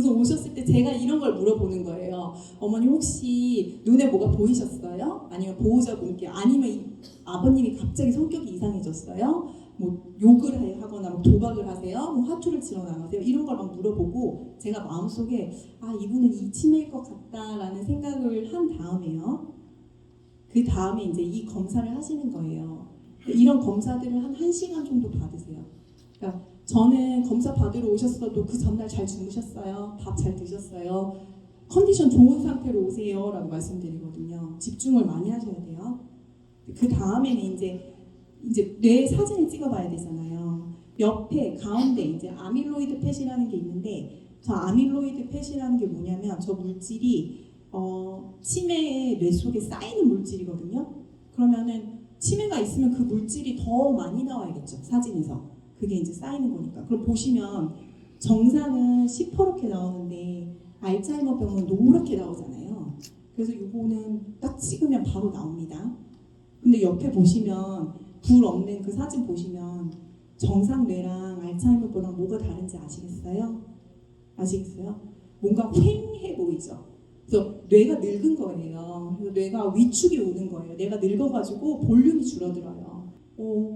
우선 오셨을 때 제가 이런 걸 물어보는 거예요. 어머니 혹시 눈에 뭐가 보이셨어요? 아니면 보호자분께, 아니면 아버님이 갑자기 성격이 이상해졌어요? 뭐 욕을 하거나 뭐 도박을 하세요? 뭐 화투를 치러 나가세요? 이런 걸 막 물어보고 제가 마음속에 아 이분은 이 치매일 것 같다라는 생각을 한 다음에요. 그 다음에 이제 이 검사를 하시는 거예요. 이런 검사들을 한 1시간 정도 받으세요. 그러니까 저는 검사 받으러 오셨어도 그 전날 잘 주무셨어요? 밥 잘 드셨어요? 컨디션 좋은 상태로 오세요 라고 말씀드리거든요. 집중을 많이 하셔야 돼요. 그 다음에는 이제 뇌 사진을 찍어봐야 되잖아요. 옆에 가운데 이제 아밀로이드 펫이라는 게 있는데, 저 아밀로이드 펫이라는 게 뭐냐면 저 물질이 치매의 뇌 속에 쌓이는 물질이거든요. 그러면은 치매가 있으면 그 물질이 더 많이 나와야겠죠, 사진에서. 그게 이제 쌓이는 거니까. 그럼 보시면 정상은 시퍼렇게 나오는데 알츠하이머 병은 노랗게 나오잖아요. 그래서 이거는 딱 찍으면 바로 나옵니다. 근데 옆에 보시면 불 없는 그 사진 보시면 정상 뇌랑 알츠하이머병랑 뭐가 다른지 아시겠어요? 아시겠어요? 뭔가 휑해 보이죠? 그래서 뇌가 늙은 거예요. 그래서 뇌가 위축이 오는 거예요. 뇌가 늙어가지고 볼륨이 줄어들어요.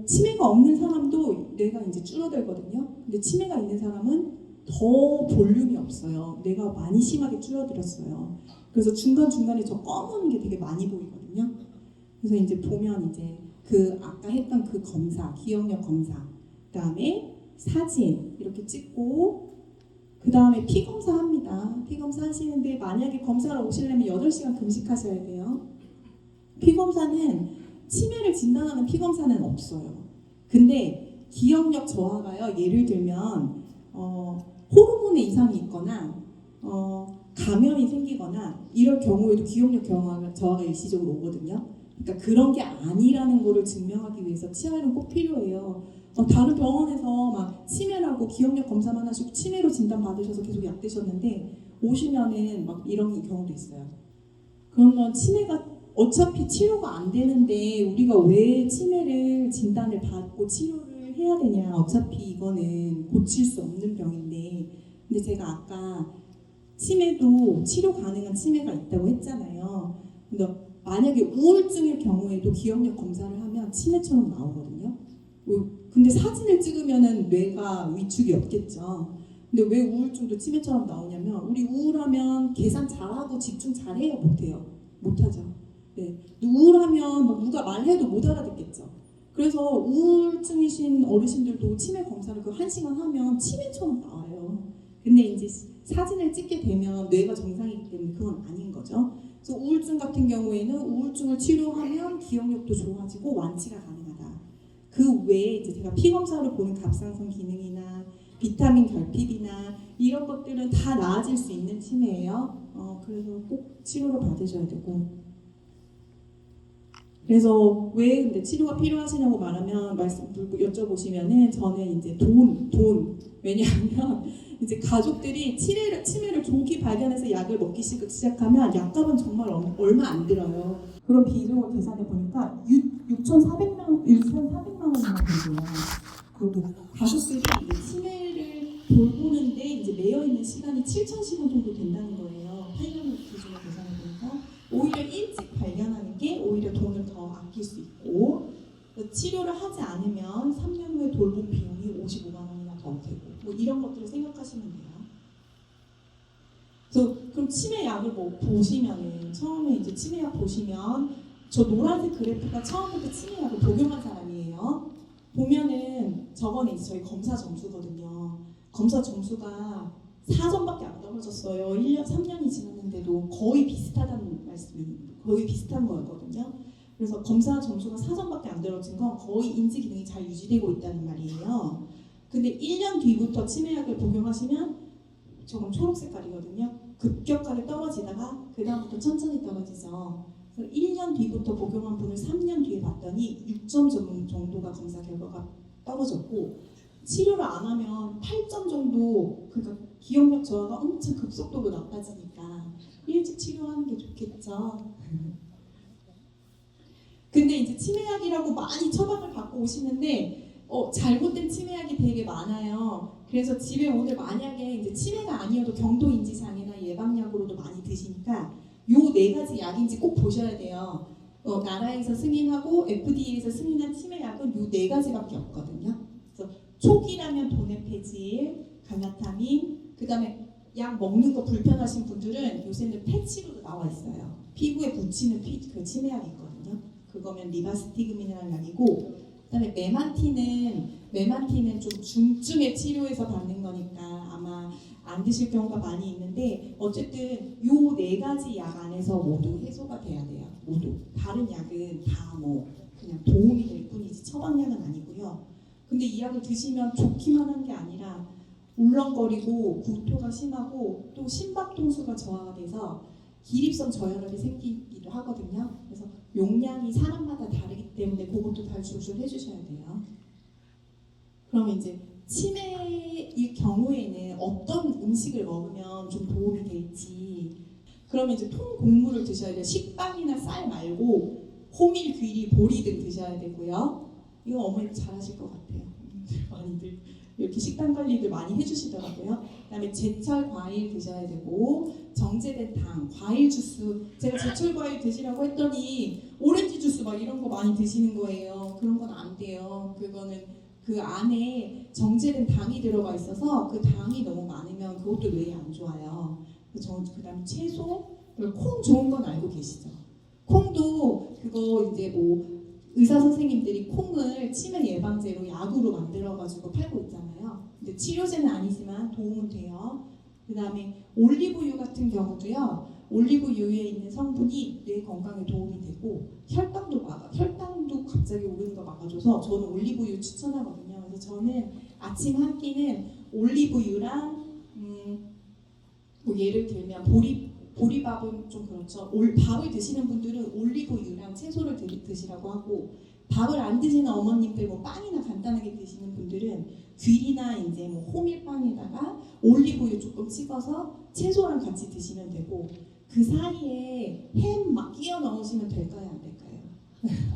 치매가 없는 사람도 뇌가 이제 줄어들거든요. 근데 치매가 있는 사람은 더 볼륨이 없어요. 뇌가 많이 심하게 줄어들었어요. 그래서 중간중간에 저 검은 게 되게 많이 보이거든요. 그래서 이제 보면 이제 그 아까 했던 그 검사, 기억력 검사, 그 다음에 사진 이렇게 찍고 그 다음에 피 검사합니다. 피 검사하시는데 만약에 검사를 오시려면 8시간 금식하셔야 돼요. 피 검사는 치매를 진단하는 피 검사는 없어요. 근데 기억력 저하가요. 예를 들면 호르몬의 이상이 있거나 감염이 생기거나 이럴 경우에도 기억력 저하가 일시적으로 오거든요. 그러니까 그런 게 아니라는 거를 증명하기 위해서 치아는 꼭 필요해요. 다른 병원에서 막 치매라고 기억력 검사만 하시고 치매로 진단 받으셔서 계속 약 드셨는데 오시면은 막 이런 경우도 있어요. 그러면 치매가 어차피 치료가 안 되는데 우리가 왜 치매를 진단을 받고 치료를 해야 되냐. 어차피 이거는 고칠 수 없는 병인데. 근데 제가 아까 치매도 치료 가능한 치매가 있다고 했잖아요. 근데 만약에 우울증일 경우에도 기억력 검사를 하면 치매처럼 나오거든요. 근데 사진을 찍으면은 뇌가 위축이 없겠죠. 근데 왜 우울증도 치매처럼 나오냐면 우리 우울하면 계산 잘하고 집중 잘해요? 못해요? 못하죠. 네. 우울하면 막 누가 말해도 못 알아듣겠죠. 그래서 우울증이신 어르신들도 치매 검사를 그 1시간 하면 치매처럼 나와요. 근데 이제 사진을 찍게 되면 뇌가 정상이기 때문에 그건 아닌 거죠. 그래서 우울증 같은 경우에는 우울증을 치료하면 기억력도 좋아지고 완치가 가능하다. 그 외에 이제 제가 피 검사로 보는 갑상선 기능이나 비타민 결핍이나 이런 것들은 다 나아질 수 있는 치매예요. 그래서 꼭 치료를 받으셔야 되고. 그래서 왜 근데 치료가 필요하시냐고 말하면 여쭤보시면은 저는 이제 돈 왜냐하면 이제 가족들이 치매를 조기 발견해서 약을 먹기 시작하면 약값은 정말 얼마 안 들어요. 그런 비용을 계산해 보니까 6,400만 원이나 들고요. 그리고 가족들이 치매를 돌보는데 이제 매여 있는 시간이 7,000시간 정도 된다는 거예요. 8년 기준으로 계산해 보니까 오히려 일찍 발견하는 게 오히려 돈을 더 아낄 수 있고 치료를 하지 않으면 3년 후에 돌봄 비용이 55만 원이나 더 되고 뭐 이런 것들을 생각하시면 돼요. 그래서 그럼 치매약을 뭐 보시면은 처음에 이제 치매약 보시면 저 노란색 그래프가 처음부터 치매약을 복용한 사람이에요. 보면은 저거는 이제 저희 검사 점수거든요. 검사 점수가 4점밖에 안 떨어졌어요. 1년, 3년이 지났는데도 거의 비슷하다는 말씀이 거의 비슷한 거였거든요. 그래서 검사 점수가 4점밖에 안 떨어진 건 거의 인지 기능이 잘 유지되고 있다는 말이에요. 근데 1년 뒤부터 치매약을 복용하시면 조금 초록 색깔이거든요. 급격하게 떨어지다가 그 다음부터 천천히 떨어지죠. 그래서 1년 뒤부터 복용한 분을 3년 뒤에 봤더니 6점 정도가 검사 결과가 떨어졌고 치료를 안 하면 8점 정도, 그러니까 기억력 저하가 엄청 급속도로 나빠지니까 일찍 치료하는 게 좋겠죠. 근데 이제 치매약이라고 많이 처방을 받고 오시는데 잘못된 치매약이 되게 많아요. 그래서 집에 오늘 만약에 이제 치매가 아니어도 경도인지 장애나 예방약으로도 많이 드시니까 요 네 가지 약인지 꼭 보셔야 돼요. 나라에서 승인하고 FDA에서 승인한 치매약은 요 네 가지밖에 없거든요. 그래서 초기라면 도네페질, 갈라타민, 그다음에 약 먹는 거 불편하신 분들은 요새는 패치로도 나와 있어요. 피부에 붙이는 그 치매약이 있거든요. 그거면 리바스티그미네랄 약이고, 그다음에 메만틴은 좀 중증의 치료에서 받는 거니까 아마 안 드실 경우가 많이 있는데, 어쨌든 요 네 가지 약 안에서 모두 해소가 돼야 돼요. 모두. 다른 약은 다 뭐 그냥 도움이 될 뿐이지 처방약은 아니고요. 근데 이 약을 드시면 좋기만 한 게 아니라 울렁거리고 구토가 심하고 또 심박동수가 저하가 돼서 기립성 저혈압이 생기기도 하거든요. 그래서 용량이 사람마다 다르기 때문에 그것도 잘 조절해 주셔야 돼요. 그럼 이제 치매일 경우에는 어떤 음식을 먹으면 좀 도움이 될지, 그러면 이제 통곡물을 드셔야 돼요. 식빵이나 쌀 말고 호밀, 귀리, 보리 등 드셔야 되고요. 이거 어머니 잘하실 것 같아요. 많이들 이렇게 식단 관리들 많이 해주시더라고요. 그다음에 제철 과일 드셔야 되고, 정제된 당, 과일 주스. 제가 제철 과일 드시라고 했더니 오렌지 주스 막 이런 거 많이 드시는 거예요. 그런 건 안 돼요. 그거는 그 안에 정제된 당이 들어가 있어서 그 당이 너무 많으면 그것도 뇌에 안 좋아요. 그다음에 채소, 그리고 콩 좋은 건 알고 계시죠? 콩도 그거 이제 뭐 의사 선생님들이 콩을 치매 예방제로 약으로 만들어가지고 팔고 있잖아요. 근데 치료제는 아니지만 도움은 돼요. 그 다음에 올리브유 같은 경우도요. 올리브유에 있는 성분이 뇌 건강에 도움이 되고 혈당도 갑자기 오르는 거 막아줘서 저는 올리브유 추천하거든요. 그래서 저는 아침 한 끼는 올리브유랑 뭐 예를 들면 보리밥은 좀 그렇죠. 밥을 드시는 분들은 올리브유랑 채소를 드시라고 하고, 밥을 안 드시는 어머님들 뭐 빵이나 간단하게 드시는 분들은 귀리나 이제 뭐 호밀빵에다가 올리브유 조금 찍어서 채소랑 같이 드시면 되고, 그 사이에 햄 막 끼워 넣으시면 될까요, 안 될까요?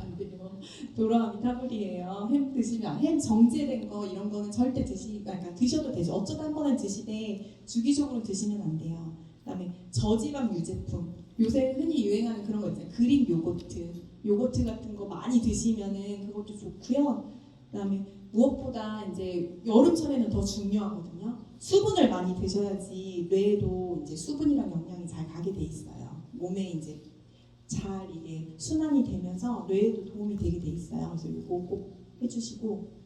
안 돼요. 돌아가미 타블이에요. 햄 드시면, 햄 정제된 거 이런 거는 절대 그러니까 드셔도 되죠. 어쩌다 한 번은 드시되 주기적으로 드시면 안 돼요. 그다음에 저지방 유제품, 요새 흔히 유행하는 그런 거 있잖아요. 그릭 요거트 같은 거 많이 드시면은 그것도 좋고요. 그다음에 무엇보다 이제 여름철에는 더 중요하거든요. 수분을 많이 드셔야지 뇌에도 이제 수분이랑 영양이 잘 가게 돼 있어요. 몸에 이제 잘 이게 순환이 되면서 뇌에도 도움이 되게 돼 있어요. 그래서 이거 꼭 해주시고.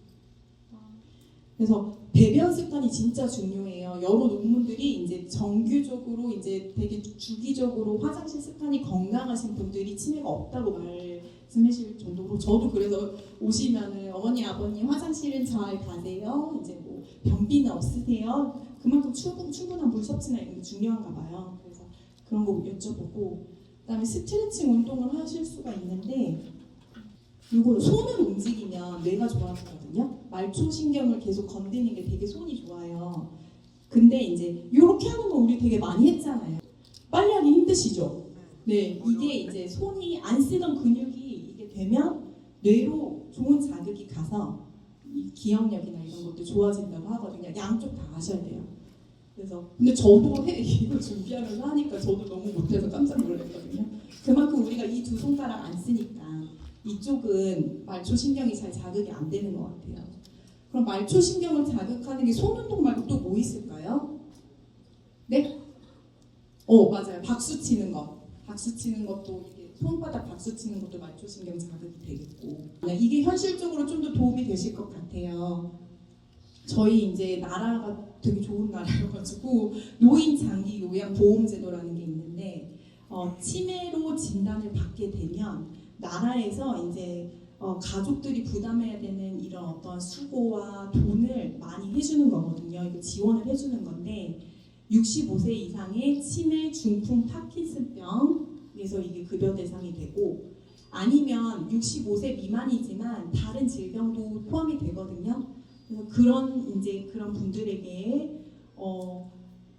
그래서 배변 습관이 진짜 중요해요. 여러 논문들이 이제 정규적으로 이제 되게 주기적으로 화장실 습관이 건강하신 분들이 치매가 없다고 말씀하실 정도로, 저도 그래서 오시면은 어머니 아버님 화장실은 잘 가세요? 이제 뭐 변비는 없으세요? 그만큼 충분한 물 섭취나 이런 게 중요한가 봐요. 그래서 그런 거 여쭤보고, 그다음에 스트레칭 운동을 하실 수가 있는데, 이걸 손을 움직이면 뇌가 좋아지거든요. 말초신경을 계속 건드리는 게 되게 손이 좋아요. 근데 이제 이렇게 하는 거 우리 되게 많이 했잖아요. 빨리 하기 힘드시죠? 네, 이게 이제 손이 안 쓰던 근육이 이게 되면 뇌로 좋은 자극이 가서 이 기억력이나 이런 것도 좋아진다고 하거든요. 양쪽 다 하셔야 돼요. 그래서 근데 저도 이거 준비하면서 하니까 저도 너무 못해서 깜짝 놀랐거든요. 그만큼 우리가 이 두 손가락 안 쓰니까 이쪽은 말초신경이 잘 자극이 안 되는 것 같아요. 그럼 말초신경을 자극하는 게 손 운동 말고 또 뭐 있을까요? 네? 맞아요. 박수 치는 거. 박수 치는 것도, 이게 손바닥 박수 치는 것도 말초신경 자극이 되겠고. 이게 현실적으로 좀 더 도움이 되실 것 같아요. 저희 이제 나라가 되게 좋은 나라여가지고 노인 장기 요양 보험 제도라는 게 있는데, 치매로 진단을 받게 되면 나라에서 이제 가족들이 부담해야 되는 이런 어떤 수고와 돈을 많이 해주는 거거든요. 이거 지원을 해주는 건데, 65세 이상의 치매, 중풍, 파킨슨병에서 이게 급여 대상이 되고, 아니면 65세 미만이지만 다른 질병도 포함이 되거든요. 그래서 그런 분들에게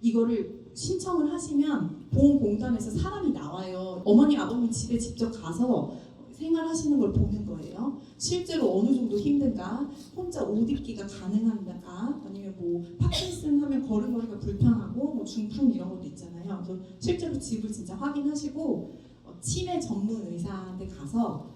이거를 신청을 하시면 보험공단에서 사람이 나와요. 어머니 아버님 집에 직접 가서 생활하시는 걸 보는 거예요. 실제로 어느 정도 힘든가, 혼자 옷 입기가 가능한가, 아니면 뭐 파킨슨 하면 걸음걸이가 불편하고 뭐 중풍 이런 것도 있잖아요. 그래서 실제로 집을 진짜 확인하시고 치매 전문 의사한테 가서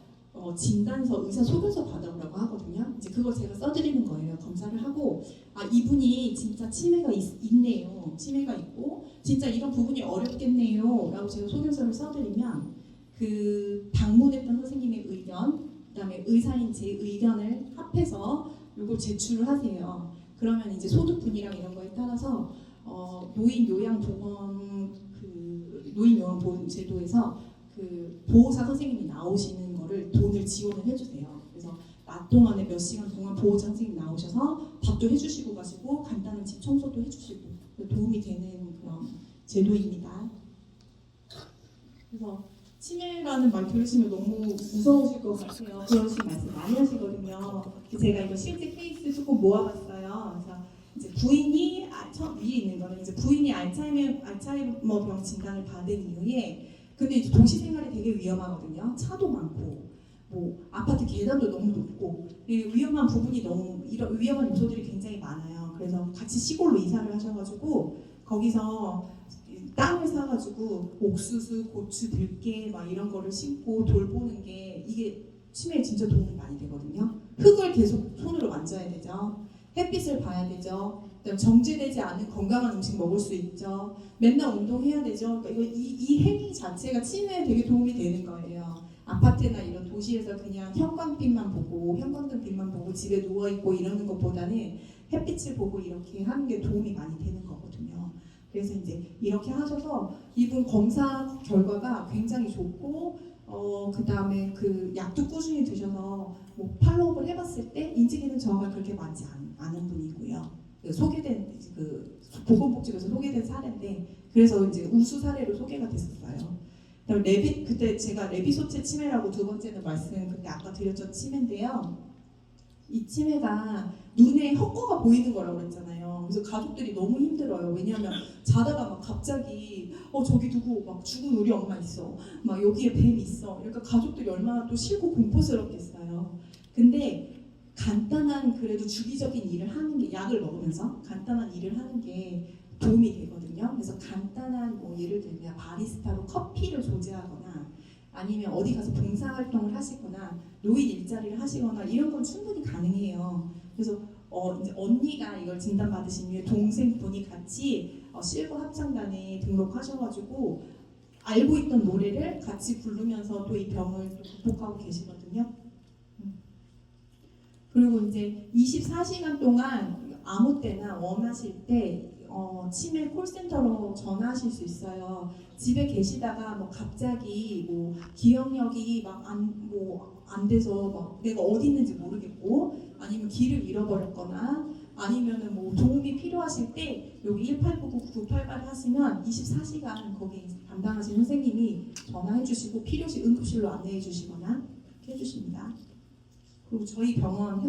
진단서, 의사 소견서 받아오라고 하거든요. 이제 그걸 제가 써드리는 거예요. 검사를 하고 이분이 진짜 치매가 있네요. 치매가 있고 진짜 이런 부분이 어렵겠네요. 라고 제가 소견서를 써드리면 그 방문했던 선생님의 의견, 그다음에 의사인 제 의견을 합해서 이걸 제출을 하세요. 그러면 이제 소득분이랑 이런 거에 따라서 노인 요양보험 제도에서 그 보호사 선생님이 나오시는 거를 돈을 지원을 해주세요. 그래서 낮 동안에 몇 시간 동안 보호자 선생님 나오셔서 밥도 해주시고 가시고 간단한 집 청소도 해주시고 도움이 되는 그런 제도입니다. 그래서 치매라는 말 들으시면 너무 무서우실 것 같아요. 그러신 말씀 많이 하시거든요. 제가 이거 실제 케이스 조금 모아봤어요. 그래서 이제 부인이 위에 있는 거는 이제 부인이 알츠하이머 병 진단을 받은 이후에 근데 이제 도시 생활이 되게 위험하거든요. 차도 많고 뭐 아파트 계단도 너무 높고 위험한 부분이 너무 이런 위험한 요소들이 굉장히 많아요. 그래서 같이 시골로 이사를 하셔가지고 거기서 땅을 사가지고 옥수수, 고추, 들깨 막 이런 거를 심고 돌보는 게 이게 치매에 진짜 도움이 많이 되거든요. 흙을 계속 손으로 만져야 되죠. 햇빛을 봐야 되죠. 그다음에 정제되지 않은 건강한 음식 먹을 수 있죠. 맨날 운동해야 되죠. 그러니까 이 행위 자체가 치매에 되게 도움이 되는 거예요. 아파트나 이런 도시에서 그냥 형광빛만 보고 형광등빛만 보고 집에 누워 있고 이러는 것보다는 햇빛을 보고 이렇게 하는 게 도움이 많이 되는 거거든요. 그래서 이제 이렇게 하셔서 이분 검사 결과가 굉장히 좋고 그 다음에 그 약도 꾸준히 드셔서 뭐 팔로우업을 해봤을 때 인지기능 저하가 그렇게 많지 않은 분이고요. 소개된 그 보건복지부에서 소개된 사례인데 그래서 이제 우수 사례로 소개가 됐었어요. 그다음에 그때 제가 레비소체 치매라고 두 번째는 그때 아까 드렸던 치매인데요. 이 치매가 눈에 헛거가 보이는 거라고 그랬잖아요. 그래서 가족들이 너무 힘들어요. 왜냐하면 자다가 막 갑자기 저기 누구 막 죽은 우리 엄마 있어. 막 여기에 뱀 있어. 그러니까 가족들이 얼마나 또 싫고 공포스럽겠어요. 근데 간단한 그래도 주기적인 일을 하는 게 약을 먹으면서 간단한 일을 하는 게 도움이 되거든요. 그래서 간단한 뭐 예를 들면 바리스타로 커피를 조제하거나 아니면 어디 가서 봉사활동을 하시거나 노인 일자리를 하시거나 이런 건 충분히 가능해요. 그래서 이제 언니가 이걸 진단받으신 이후에 동생분이 같이 실버 합창단에 등록하셔가지고 알고 있던 노래를 같이 부르면서 또 이 병을 또 극복하고 계시거든요. 그리고 이제 24시간 동안 아무 때나 원하실 때 치매 콜센터로 전화하실 수 있어요. 집에 계시다가 뭐 갑자기 뭐 기억력이 막 안 돼서 막 내가 어디 있는지 모르겠고 아니면 길을 잃어버렸거나 아니면은 뭐 도움이 필요하실 때 여기 1899-988 하시면 24시간 거기 담당하신 선생님이 전화해 주시고 필요시 응급실로 안내해 주시거나 이렇게 해주십니다. 그리고 저희 병원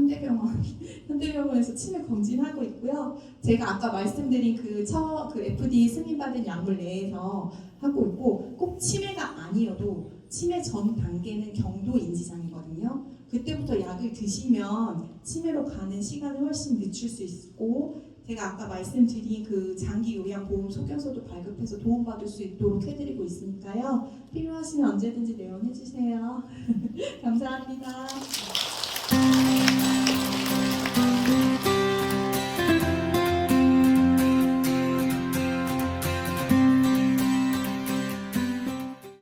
현대병원에서 치매 검진하고 있고요. 제가 아까 말씀드린 그 FDA 승인받은 약물 내에서 하고 있고 꼭 치매가 아니어도 치매 전 단계는 경도 인지장애거든요. 그때부터 약을 드시면 치매로 가는 시간을 훨씬 늦출 수 있고 제가 아까 말씀드린 그 장기 요양보험 소견서도 발급해서 도움받을 수 있도록 해드리고 있으니까요. 필요하시면 언제든지 내원해주세요. 감사합니다.